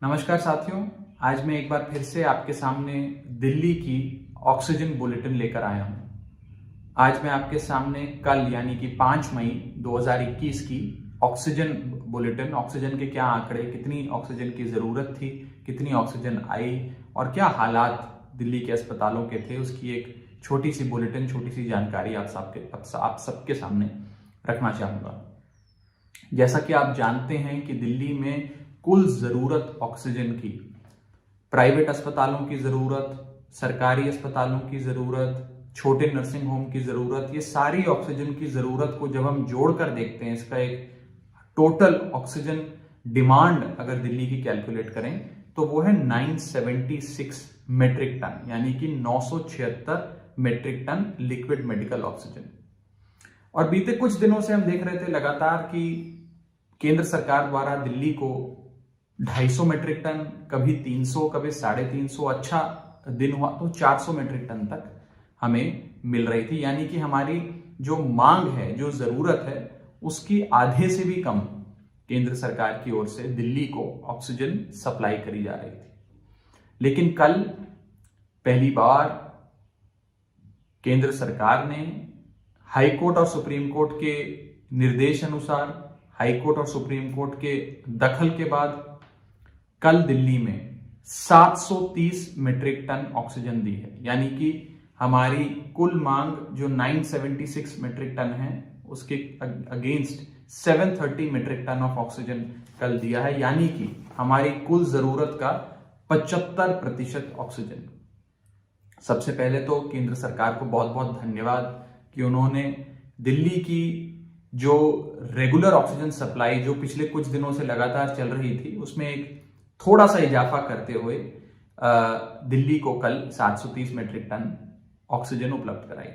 नमस्कार साथियों, आज मैं एक बार फिर से आपके सामने दिल्ली की ऑक्सीजन बुलेटिन लेकर आया हूं। आज मैं आपके सामने कल यानी कि 5 मई 2021 की ऑक्सीजन बुलेटिन, ऑक्सीजन के क्या आंकड़े, कितनी ऑक्सीजन की जरूरत थी, कितनी ऑक्सीजन आई और क्या हालात दिल्ली के अस्पतालों के थे, उसकी एक छोटी सी बुलेटिन, छोटी सी जानकारी आप सबके सामने रखना चाहूंगा। जैसा कि आप जानते हैं कि दिल्ली में कुल जरूरत ऑक्सीजन की, प्राइवेट अस्पतालों की जरूरत, सरकारी अस्पतालों की जरूरत, छोटे नर्सिंग होम की जरूरत, ये सारी ऑक्सीजन की जरूरत को जब हम जोड़कर देखते हैं, इसका एक टोटल ऑक्सीजन डिमांड अगर दिल्ली की कैलकुलेट करें तो वो है 976 मेट्रिक टन, यानी कि 976 metric ton liquid medical oxygen. और बीते कुछ दिनों से हम देख रहे थे लगातार कि केंद्र सरकार द्वारा दिल्ली को 250 मेट्रिक टन, कभी 300, कभी 350, अच्छा दिन हुआ तो 400 मेट्रिक टन तक हमें मिल रही थी। यानी कि हमारी जो मांग है, जो जरूरत है, उसकी आधे से भी कम केंद्र सरकार की ओर से दिल्ली को ऑक्सीजन सप्लाई करी जा रही थी। लेकिन कल पहली बार केंद्र सरकार ने हाई कोर्ट और सुप्रीम कोर्ट के निर्देश अनुसार, हाई कोर्ट और सुप्रीम कोर्ट के दखल के बाद कल दिल्ली में 730 मेट्रिक टन ऑक्सीजन दी है। यानी कि हमारी कुल मांग जो 976 मेट्रिक टन है, उसके against 730 metric ton of oxygen कल दिया है। यानी कि हमारी कुल जरूरत का 75% ऑक्सीजन। सबसे पहले तो केंद्र सरकार को बहुत बहुत धन्यवाद कि उन्होंने दिल्ली की जो रेगुलर ऑक्सीजन सप्लाई, जो पिछले कुछ दिनों से लगातार चल रही थी, उसमें एक थोड़ा सा इजाफा करते हुए दिल्ली को कल 730 मेट्रिक टन ऑक्सीजन उपलब्ध कराई।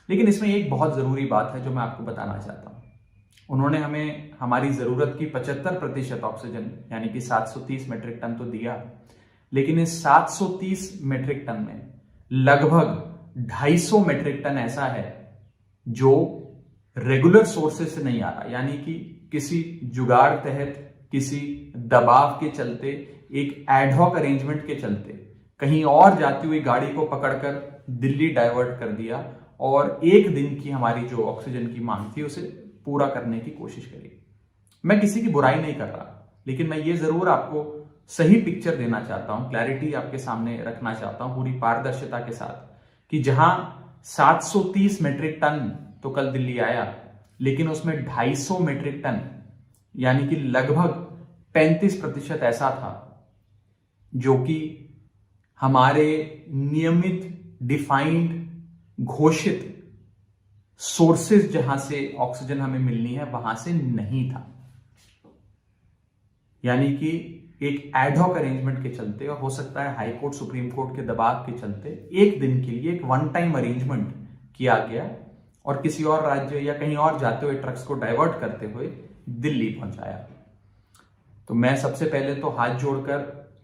लेकिन इसमें एक बहुत जरूरी बात है जो मैं आपको बताना चाहता हूं। उन्होंने हमें हमारी जरूरत की 75% ऑक्सीजन यानी कि 730 मेट्रिक टन तो दिया, लेकिन इस 730 मेट्रिक टन में लगभग 250 मेट्रिक टन ऐसा है जो रेगुलर सोर्सेज से नहीं आ रहा। यानी कि किसी जुगाड़ तहत, किसी दबाव के चलते, एक एडहॉक अरेंजमेंट के चलते कहीं और जाती हुई गाड़ी को पकड़कर दिल्ली डाइवर्ट कर दिया और एक दिन की हमारी जो ऑक्सीजन की मांग थी उसे पूरा करने की कोशिश करी। मैं किसी की बुराई नहीं कर रहा, लेकिन मैं ये जरूर आपको सही पिक्चर देना चाहता हूं, क्लैरिटी आपके सामने रखना चाहता हूं पूरी पारदर्शिता के साथ, कि जहां 730 मेट्रिक टन तो कल दिल्ली आया, लेकिन उसमें 250 मेट्रिक टन यानी कि लगभग 35% ऐसा था जो कि हमारे नियमित, डिफाइंड, घोषित सोर्सेज जहां से ऑक्सीजन हमें मिलनी है वहां से नहीं था। यानी कि एक एडहॉक अरेंजमेंट के चलते, और हो सकता है हाई कोर्ट, सुप्रीम कोर्ट के दबाव के चलते, एक दिन के लिए एक वन टाइम अरेंजमेंट किया गया और किसी और राज्य या कहीं और जाते हुए ट्रक्स को डाइवर्ट करते हुए दिल्ली पहुंचाया। तो मैं सबसे पहले तो हाथ जोड़कर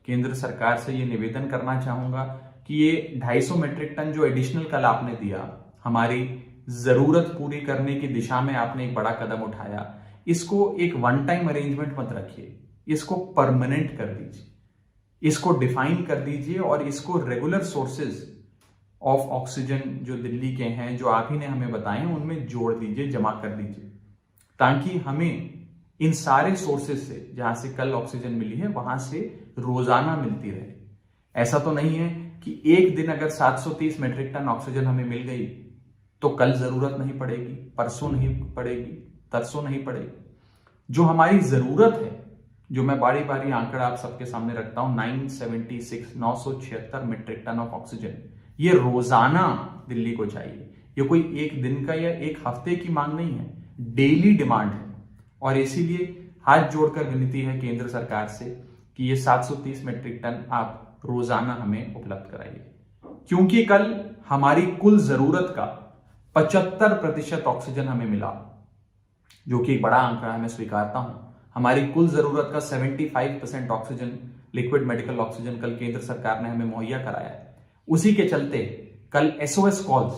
केंद्र सरकार से ये निवेदन करना चाहूंगा कि ये 250 मेट्रिक टन जो एडिशनल कल आपने दिया, हमारी जरूरत पूरी करने की दिशा में आपने एक बड़ा कदम उठाया, इसको एक वन टाइम अरेंजमेंट मत रखिए, इसको परमानेंट कर दीजिए, इसको डिफाइन कर दीजिए और इसको रेगुलर सोर्सेज ऑफ ऑक्सीजन जो दिल्ली के हैं, जो आप ही ने हमें बताए, उनमें जोड़ दीजिए, जमा कर दीजिए, ताकि हमें इन सारे सोर्सेज से, जहां से कल ऑक्सीजन मिली है, वहां से रोजाना मिलती रहे। ऐसा तो नहीं है कि एक दिन अगर 730 मेट्रिक टन ऑक्सीजन हमें मिल गई तो कल जरूरत नहीं पड़ेगी, परसों नहीं पड़ेगी, तरसों नहीं पड़ेगी। जो हमारी जरूरत है, जो मैं बारी बारी आंकड़ा आप सबके सामने रखता हूं, 976 मेट्रिक टन ऑफ ऑक्सीजन, ये रोजाना दिल्ली को चाहिए। ये कोई एक दिन का या एक हफ्ते की मांग नहीं है, डेली डिमांड है। और इसीलिए हाथ जोड़कर विनती है केंद्र सरकार से कि ये 730 मेट्रिक टन आप रोजाना हमें उपलब्ध कराइए, क्योंकि कल हमारी कुल जरूरत का 75% ऑक्सीजन हमें मिला, जो कि एक बड़ा आंकड़ा है, मैं स्वीकारता हूं। हमारी कुल जरूरत का 75% ऑक्सीजन, लिक्विड मेडिकल ऑक्सीजन, कल केंद्र सरकार ने हमें मुहैया कराया है। उसी के चलते कल SOS कॉल्स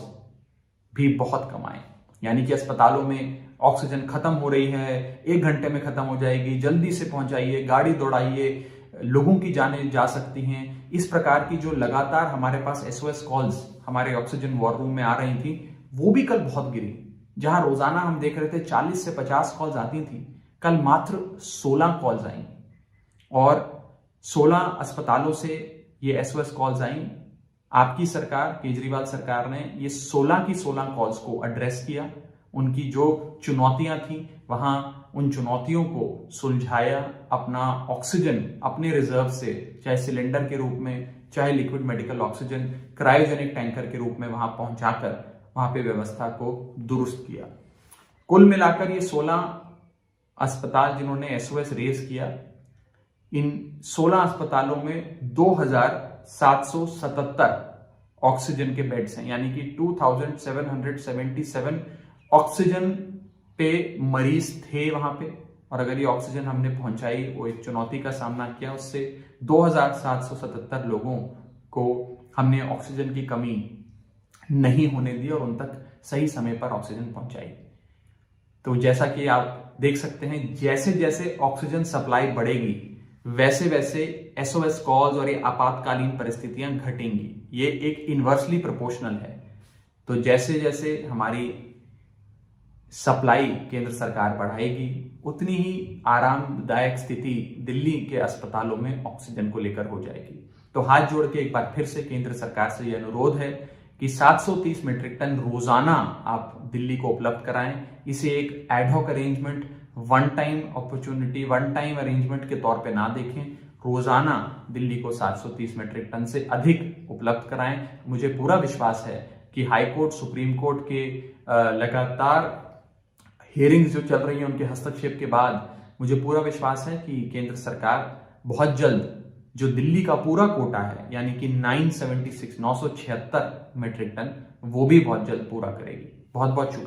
भी बहुत कम आए। यानी कि अस्पतालों में ऑक्सीजन खत्म हो रही है, 1 घंटे में खत्म हो जाएगी, जल्दी से पहुंचाइए, गाड़ी दौड़ाइए, लोगों की जानें जा सकती हैं। इस प्रकार की जो लगातार हमारे पास SOS कॉल्स हमारे ऑक्सीजन वॉर रूम में आ रही थी, वो भी कल बहुत गिरी। जहां रोजाना हम देख रहे थे 40 से 50 कॉल्स आती थी, कल मात्र 16 कॉल्स आई और 16 अस्पतालों से ये SOS कॉल्स आई। आपकी सरकार, केजरीवाल सरकार ने ये 16 की 16 कॉल्स को एड्रेस किया। उनकी जो चुनौतियां थी वहां उन चुनौतियों को सुलझाया। अपना ऑक्सीजन अपने रिजर्व से, चाहे सिलेंडर के रूप में, चाहे liquid medical oxygen cryogenic tanker के रूप में वहां पहुंचाकर वहां पे व्यवस्था को दुरुस्त किया। कुल मिलाकर ये 16 अस्पताल जिन्होंने SOS रेज किया, इन 16 अस्पतालों में 2777 ऑक्सीजन के बेड्स हैं, यानी कि 2777 ऑक्सीजन पे मरीज थे वहां पे। और अगर ये ऑक्सीजन हमने पहुंचाई, वो एक चुनौती का सामना किया, उससे 2777 लोगों को हमने ऑक्सीजन की कमी नहीं होने दी और उन तक सही समय पर ऑक्सीजन पहुंचाई। तो जैसा कि आप देख सकते हैं, जैसे जैसे ऑक्सीजन सप्लाई बढ़ेगी वैसे वैसे SOS कॉल्स और ये आपातकालीन परिस्थितियां घटेंगी। ये एक इनवर्सली प्रोपोर्शनल है। तो जैसे जैसे हमारी सप्लाई केंद्र सरकार बढ़ाएगी, उतनी ही आरामदायक स्थिति दिल्ली के अस्पतालों में ऑक्सीजन को लेकर हो जाएगी। तो हाथ जोड़ के एक बार फिर से केंद्र सरकार से यह अनुरोध है कि 730 मीट्रिक टन रोजाना आप दिल्ली को उपलब्ध कराएं। इसे एक ad hoc arrangement, one time opportunity, one time arrangement के तौर पे ना देखें। रोजाना दिल्ली को 730 मीट्रिक टन से अधिक उपलब्ध कराएं। मुझे पूरा विश्वास है कि हाई कोर्ट, सुप्रीम कोर्ट के लगातार हियरिंग्स जो चल रही हैं, उनके हस्तक्षेप के बाद मुझे पूरा विश्वास है कि केंद्र सरकार बहुत जल्द जो दिल्ली का पूरा कोटा है, यानी कि 976 मीट्रिक टन, वो भी बहुत जल्द पूरा करेगी। बहुत बहुत शुक्रिया।